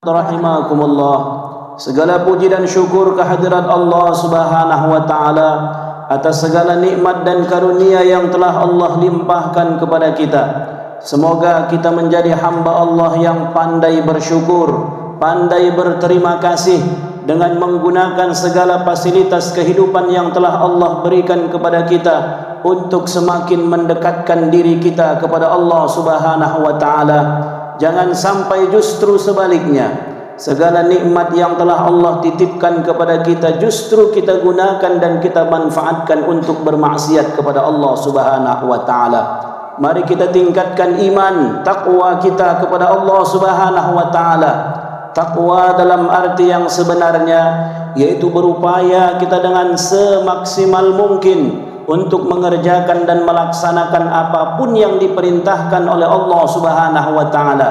Rahimakumullah. Segala puji dan syukur kehadirat Allah Subhanahu wa taala atas segala nikmat dan karunia yang telah Allah limpahkan kepada kita. Semoga kita menjadi hamba Allah yang pandai bersyukur, pandai berterima kasih dengan menggunakan segala fasilitas kehidupan yang telah Allah berikan kepada kita untuk semakin mendekatkan diri kita kepada Allah Subhanahu wa taala. Jangan sampai justru sebaliknya, segala nikmat yang telah Allah titipkan kepada kita justru kita gunakan dan kita manfaatkan untuk bermaksiat kepada Allah Subhanahu wa taala. Mari kita tingkatkan iman, takwa kita kepada Allah Subhanahu wa taala. Takwa dalam arti yang sebenarnya yaitu berupaya kita dengan semaksimal mungkin untuk mengerjakan dan melaksanakan apapun yang diperintahkan oleh Allah Subhanahu wa taala,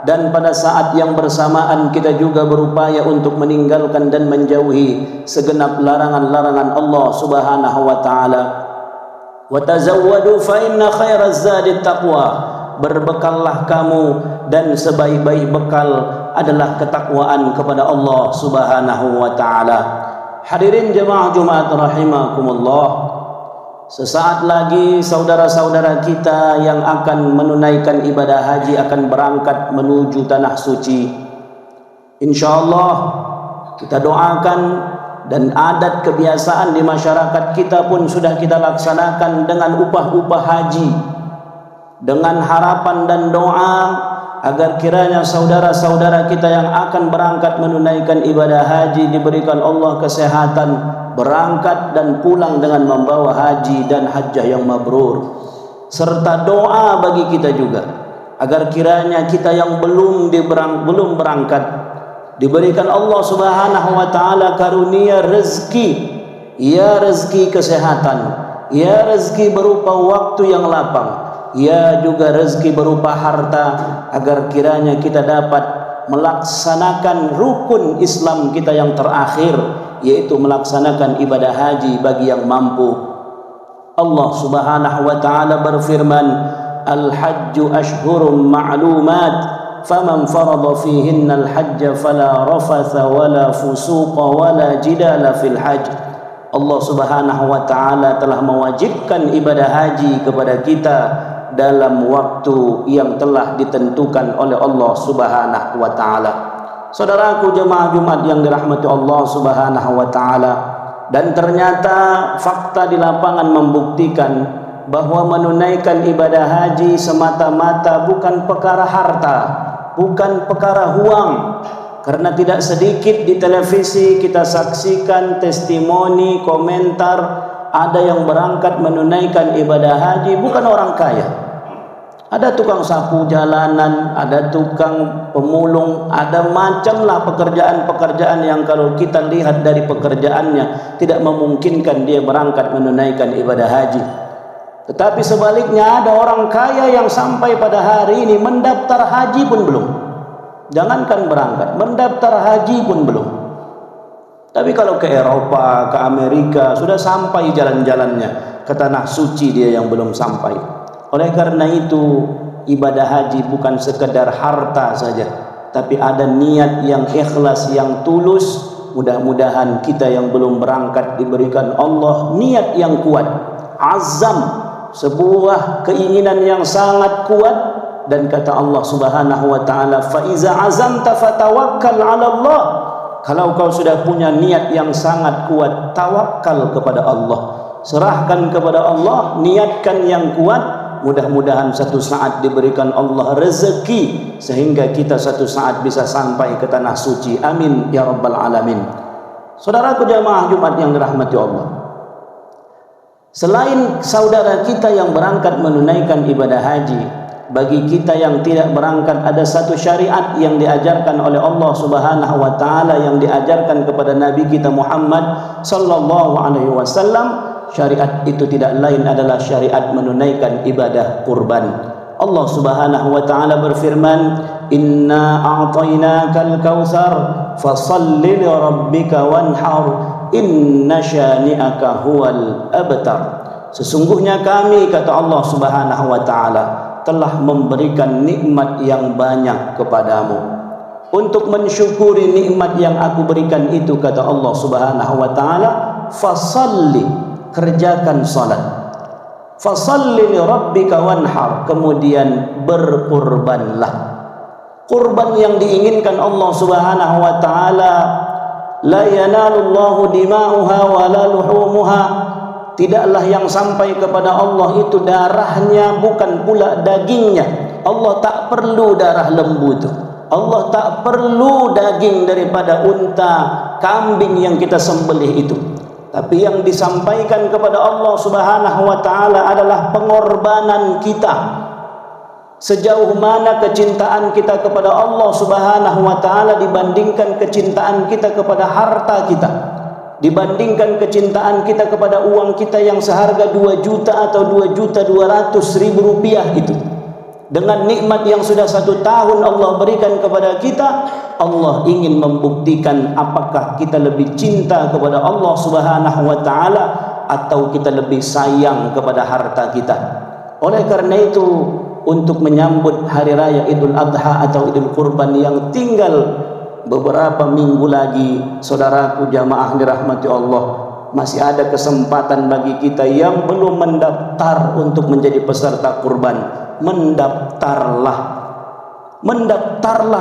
dan pada saat yang bersamaan kita juga berupaya untuk meninggalkan dan menjauhi segenap larangan-larangan Allah Subhanahu wa taala. Wa tazawwadu fa inna khairaz zadi taqwa. Berbekallah kamu dan sebaik-baik bekal adalah ketakwaan kepada Allah Subhanahu wa taala. Hadirin jemaah Jumat rahimakumullah. Sesaat lagi saudara-saudara kita yang akan menunaikan ibadah haji akan berangkat menuju tanah suci. InsyaAllah kita doakan, dan adat kebiasaan di masyarakat kita pun sudah kita laksanakan dengan upah-upah haji, dengan harapan dan doa agar kiranya saudara-saudara kita yang akan berangkat menunaikan ibadah haji diberikan Allah kesehatan, berangkat dan pulang dengan membawa haji dan hajjah yang mabrur, serta doa bagi kita juga agar kiranya kita yang belum berangkat diberikan Allah Subhanahu wa taala karunia rezeki, ya rezeki kesehatan, ya rezeki berupa waktu yang lapang, ya juga rezeki berupa harta, agar kiranya kita dapat melaksanakan rukun Islam kita yang terakhir, yaitu melaksanakan ibadah haji bagi yang mampu. Allah Subhanahu wa taala berfirman, Al-hajju ashhurum ma'lumat, faman farada fihinna al-hajja fala rafatha wala fusuqa wala jidala fil hajj. Allah Subhanahu wa taala telah mewajibkan ibadah haji kepada kita dalam waktu yang telah ditentukan oleh Allah Subhanahu wa taala. Saudaraku jemaah Jumat yang dirahmati Allah Subhanahu wa taala, dan ternyata fakta di lapangan membuktikan bahwa menunaikan ibadah haji semata-mata bukan perkara harta, bukan perkara uang. Karena tidak sedikit di televisi kita saksikan testimoni, komentar, ada yang berangkat menunaikan ibadah haji bukan orang kaya. Ada tukang sapu jalanan, ada tukang pemulung, ada macamlah pekerjaan-pekerjaan yang kalau kita lihat dari pekerjaannya tidak memungkinkan dia berangkat menunaikan ibadah haji. Tetapi sebaliknya ada orang kaya yang sampai pada hari ini mendaftar haji pun belum. Jangankan berangkat, mendaftar haji pun belum. Tapi kalau ke Eropa, ke Amerika sudah sampai jalan-jalannya, ke tanah suci dia yang belum sampai. Oleh karena itu ibadah haji bukan sekedar harta saja, tapi ada niat yang ikhlas, yang tulus. Mudah-mudahan kita yang belum berangkat diberikan Allah niat yang kuat, azam, sebuah keinginan yang sangat kuat. Dan kata Allah Subhanahu wa taala, fa iza azamta fatawakkal 'ala Allah. Kalau kau sudah punya niat yang sangat kuat, tawakal kepada Allah, serahkan kepada Allah, niatkan yang kuat. Mudah-mudahan satu saat diberikan Allah rezeki sehingga kita satu saat bisa sampai ke tanah suci. Amin ya rabbal alamin. Saudaraku jamaah Jumat yang dirahmati Allah, selain saudara kita yang berangkat menunaikan ibadah haji, bagi kita yang tidak berangkat ada satu syariat yang diajarkan oleh Allah Subhanahu wa taala, yang diajarkan kepada Nabi kita Muhammad sallallahu alaihi wasallam. Syariat itu tidak lain adalah syariat menunaikan ibadah kurban. Allah Subhanahu wa taala berfirman, "Inna a'tainakal kautsar fashalli li rabbika wanhar inna syani'aka huwal abtar." Sesungguhnya kami, kata Allah Subhanahu wa taala, telah memberikan nikmat yang banyak kepadamu. untuk mensyukuri nikmat yang aku berikan itu, kata Allah Subhanahu wa taala, fasalli, kerjakan salat. Fasalli li rabbika wanhar, kemudian berkurbanlah. Kurban yang diinginkan Allah Subhanahu wa taala, la yanalullahu dima'uha wa la luhumuha, tidaklah yang sampai kepada Allah itu darahnya, bukan pula dagingnya. Allah tak perlu darah lembu itu. Allah tak perlu daging daripada unta, kambing yang kita sembelih itu. Tapi yang disampaikan kepada Allah Subhanahu wa taala adalah pengorbanan kita. Sejauh mana kecintaan kita kepada Allah Subhanahu wa taala dibandingkan kecintaan kita kepada harta kita, dibandingkan kecintaan kita kepada uang kita yang seharga 2 juta atau 2.200.000 rupiah itu. Dengan nikmat yang sudah 1 tahun Allah berikan kepada kita, Allah ingin membuktikan apakah kita lebih cinta kepada Allah Subhanahu wa taala atau kita lebih sayang kepada harta kita. Oleh karena itu, untuk menyambut hari raya Idul Adha atau Idul Kurban yang tinggal beberapa minggu lagi, saudaraku jamaah dirahmati Allah, masih ada kesempatan bagi kita yang belum mendaftar untuk menjadi peserta kurban. Mendaftarlah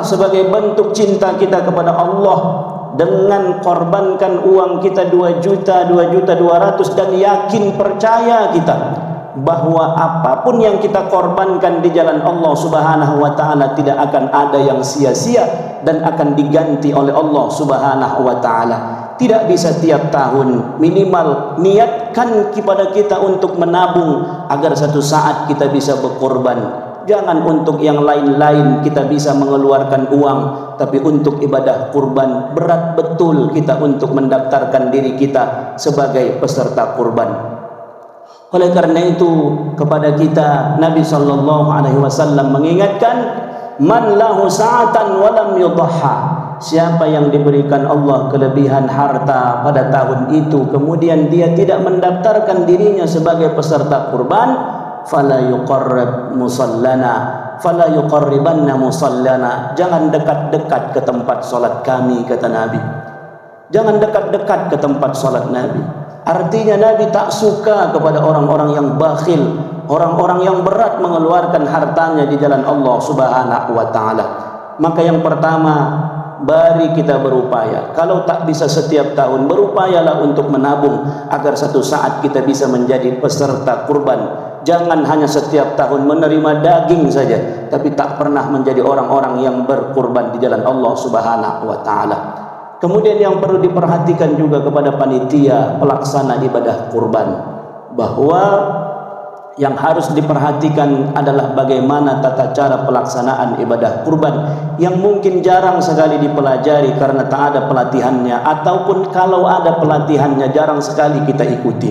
sebagai bentuk cinta kita kepada Allah dengan korbankan uang kita 2 juta, 2.200.000, dan yakin percaya kita bahwa apapun yang kita korbankan di jalan Allah Subhanahu wa taala tidak akan ada yang sia-sia dan akan diganti oleh Allah Subhanahu wa taala. Tidak bisa tiap tahun, minimal niatkan kepada kita untuk menabung agar satu saat kita bisa berkorban. Jangan untuk yang lain-lain kita bisa mengeluarkan uang, tapi untuk ibadah kurban berat betul kita untuk mendaftarkan diri kita sebagai peserta kurban. Oleh karena itu, kepada kita Nabi sallallahu alaihi wasallam mengingatkan, man lahu sa'atan wa lam yudhha, siapa yang diberikan Allah kelebihan harta pada tahun itu kemudian dia tidak mendaftarkan dirinya sebagai peserta kurban, fala yuqarrib musallana, fala yuqarribanna musallana, jangan dekat-dekat ke tempat salat kami, kata Nabi. Jangan dekat-dekat ke tempat salat Nabi. Artinya Nabi tak suka kepada orang-orang yang bakhil, orang-orang yang berat mengeluarkan hartanya di jalan Allah Subhanahu wa taala. Maka yang pertama, mari kita berupaya. Kalau tak bisa setiap tahun, berupayalah untuk menabung agar satu saat kita bisa menjadi peserta kurban. Jangan hanya setiap tahun menerima daging saja, tapi tak pernah menjadi orang-orang yang berkurban di jalan Allah Subhanahu wa taala. Kemudian yang perlu diperhatikan juga kepada panitia pelaksana ibadah kurban, bahwa yang harus diperhatikan adalah bagaimana tata cara pelaksanaan ibadah kurban yang mungkin jarang sekali dipelajari karena tak ada pelatihannya, ataupun kalau ada pelatihannya jarang sekali kita ikuti.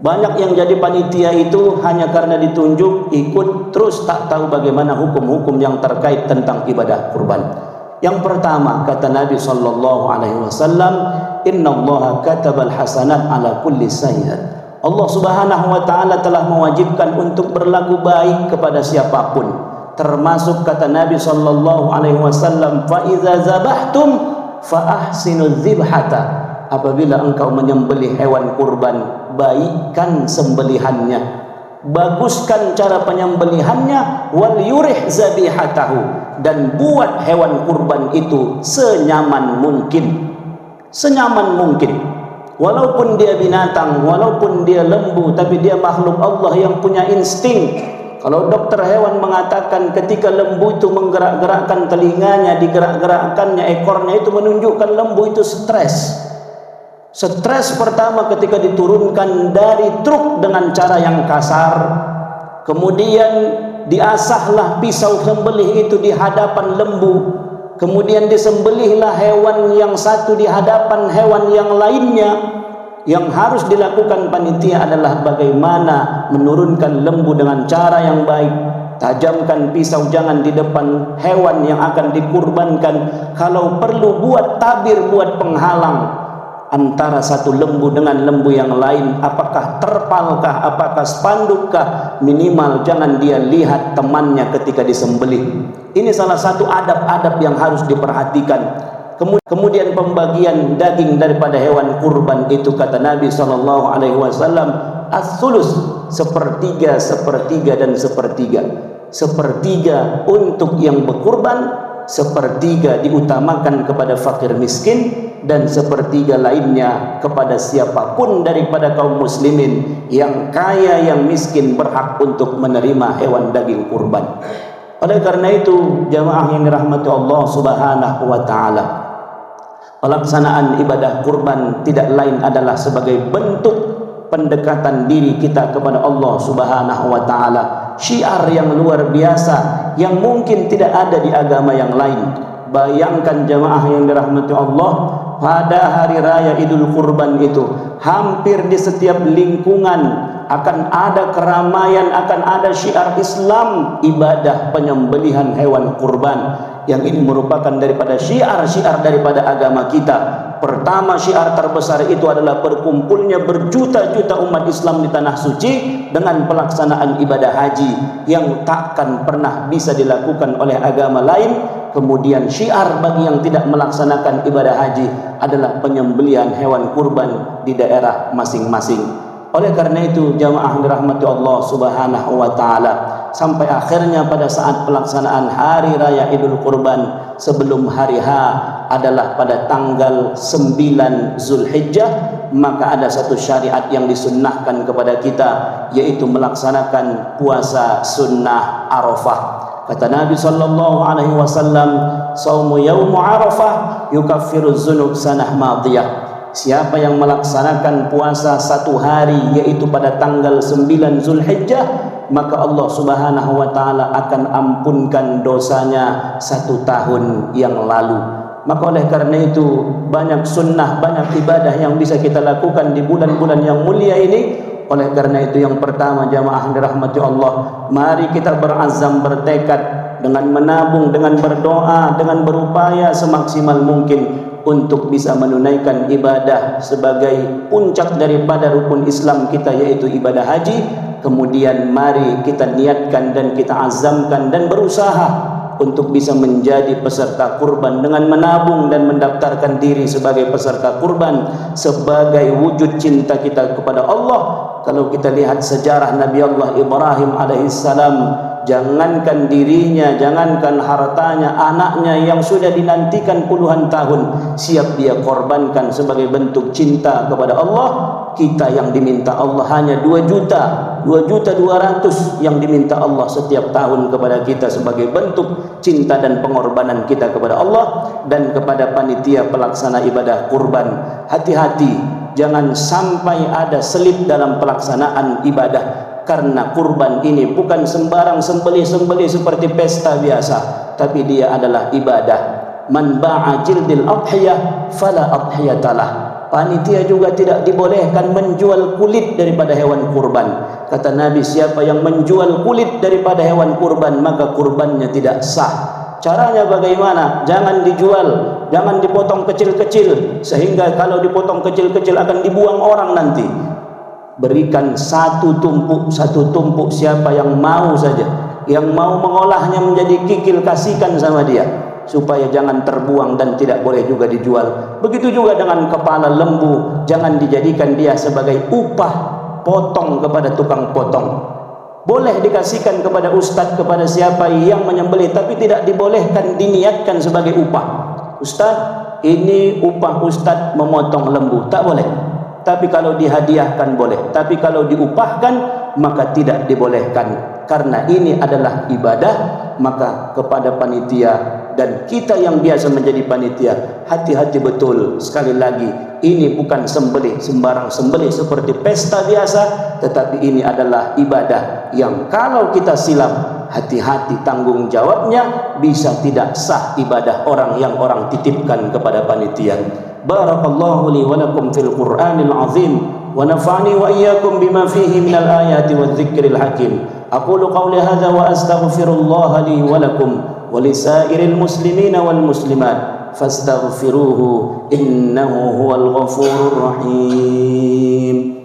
Banyak yang jadi panitia itu hanya karena ditunjuk, ikut, terus tak tahu bagaimana hukum-hukum yang terkait tentang ibadah kurban. Yang pertama, kata Nabi sallallahu alaihi wasallam, innallaha katabal hasanat ala kulli sayyi'at. Allah Subhanahu wa taala telah mewajibkan untuk berlaku baik kepada siapapun, termasuk kata Nabi sallallahu alaihi wasallam, fa iza zabahtum fa ahsinuz zibhata, apabila engkau menyembelih hewan kurban, baikkan sembelihannya, baguskan cara penyembelihannya, wal yurih zabihatahu, dan buat hewan kurban itu senyaman mungkin. Senyaman mungkin. Walaupun dia binatang, walaupun dia lembu, tapi dia makhluk Allah yang punya insting. Kalau dokter hewan mengatakan ketika lembu itu menggerak-gerakkan telinganya, digerak-gerakkannya ekornya, itu menunjukkan lembu itu stres. Stres pertama ketika diturunkan dari truk dengan cara yang kasar, kemudian diasahlah pisau sembelih itu di hadapan lembu, kemudian disembelihlah hewan yang satu di hadapan hewan yang lainnya. Yang harus dilakukan panitia adalah bagaimana menurunkan lembu dengan cara yang baik. Tajamkan pisau jangan di depan hewan yang akan dikurbankan. Kalau perlu buat tabir, buat penghalang. antara satu lembu dengan lembu yang lain? Apakah terpalkah, apakah spandukkah? Minimal jangan dia lihat temannya ketika disembelih. Ini salah satu adab-adab yang harus diperhatikan. Kemudian pembagian daging daripada hewan kurban itu, kata Nabi SAW, as-sulus, sepertiga, sepertiga, dan sepertiga. Sepertiga untuk yang berkurban, sepertiga diutamakan kepada fakir miskin, dan sepertiga lainnya kepada siapapun daripada kaum muslimin yang kaya yang miskin berhak untuk menerima hewan daging kurban. Oleh karena itu, jamaah yang dirahmati Allah Subhanahu wa taala, pelaksanaan ibadah kurban tidak lain adalah sebagai bentuk pendekatan diri kita kepada Allah Subhanahu wa taala. Syiar yang luar biasa yang mungkin tidak ada di agama yang lain. Bayangkan jamaah yang dirahmati Allah, pada hari raya Idul Kurban itu hampir di setiap lingkungan akan ada keramaian, akan ada syiar Islam, ibadah penyembelihan hewan kurban. Yang ini merupakan daripada syiar-syiar daripada agama kita. Pertama, syiar terbesar itu adalah berkumpulnya berjuta-juta umat Islam di tanah suci dengan pelaksanaan ibadah haji yang takkan pernah bisa dilakukan oleh agama lain. Kemudian syiar bagi yang tidak melaksanakan ibadah haji adalah penyembelihan hewan kurban di daerah masing-masing. Oleh karena itu, jamaah dirahmati Allah Subhanahu wa taala, sampai akhirnya pada saat pelaksanaan hari raya Idul Kurban sebelum hari H adalah pada tanggal 9 Zulhijjah, maka ada satu syariat yang disunnahkan kepada kita, yaitu melaksanakan puasa sunnah Arafah. Kata Nabi sallallahu alaihi wasallam, "Shaumu yaum Arafah yukaffiru dzunub sanah madiyah." Siapa yang melaksanakan puasa satu hari, yaitu pada tanggal 9 Zulhijjah, maka Allah Subhanahu wa taala akan ampunkan dosanya 1 tahun yang lalu. Maka oleh karena itu, banyak sunnah, banyak ibadah yang bisa kita lakukan di bulan-bulan yang mulia ini. Oleh karena itu, yang pertama, jamaah dirahmati Allah, mari kita berazam, bertekad dengan menabung, dengan berdoa, dengan berupaya semaksimal mungkin untuk bisa menunaikan ibadah sebagai puncak daripada rukun Islam kita, yaitu ibadah haji. Kemudian mari kita niatkan dan kita azamkan dan berusaha untuk bisa menjadi peserta kurban dengan menabung dan mendaftarkan diri sebagai peserta kurban sebagai wujud cinta kita kepada Allah. Kalau kita lihat sejarah Nabi Allah Ibrahim alaihissalam, jangankan dirinya, jangankan hartanya, anaknya yang sudah dinantikan puluhan tahun siap dia korbankan sebagai bentuk cinta kepada Allah. Kita yang diminta Allah hanya 2.200.000 yang diminta Allah setiap tahun kepada kita sebagai bentuk cinta dan pengorbanan kita kepada Allah dan kepada panitia pelaksana ibadah kurban. Hati-hati, jangan sampai ada selip dalam pelaksanaan ibadah, karena kurban ini bukan sembarang sembelih-sembelih seperti pesta biasa, tapi dia adalah ibadah. Man ba'a jildil adhiyah fala adhiyatalah. Panitia juga tidak dibolehkan menjual kulit daripada hewan kurban. Kata Nabi, siapa yang menjual kulit daripada hewan kurban, maka kurbannya tidak sah. Caranya bagaimana? Jangan dijual, jangan dipotong kecil-kecil, sehingga kalau dipotong kecil-kecil akan dibuang orang nanti. Berikan satu tumpuk siapa yang mau saja, yang mau mengolahnya menjadi kikil, kasihkan sama dia, supaya jangan terbuang dan tidak boleh juga dijual. Begitu juga dengan kepala lembu, jangan dijadikan dia sebagai upah potong kepada tukang potong. Boleh dikasihkan kepada ustadz, kepada siapa yang menyembelih, tapi tidak dibolehkan diniatkan sebagai upah. Ustadz, ini upah ustadz memotong lembu, tak boleh. Tapi kalau dihadiahkan boleh, tapi kalau diupahkan maka tidak dibolehkan. Karena ini adalah ibadah, maka kepada panitia dan kita yang biasa menjadi panitia, hati-hati betul. Sekali lagi, ini bukan sembelih sembarang sembelih seperti pesta biasa, tetapi ini adalah ibadah yang kalau kita silap, hati-hati tanggung jawabnya, bisa tidak sah ibadah orang yang orang titipkan kepada panitia. Barakallahu li wa lakum fil Qur'anil azim wa nafa'ani wa iyyakum bima fihi minal ayati wadh-dhikril hakim. Aqulu qawli hadza wa astaghfirullah li wa lakum wa lisairil muslimina wal muslimat. fastaghfiruhu innahu huwal ghafurur rahim.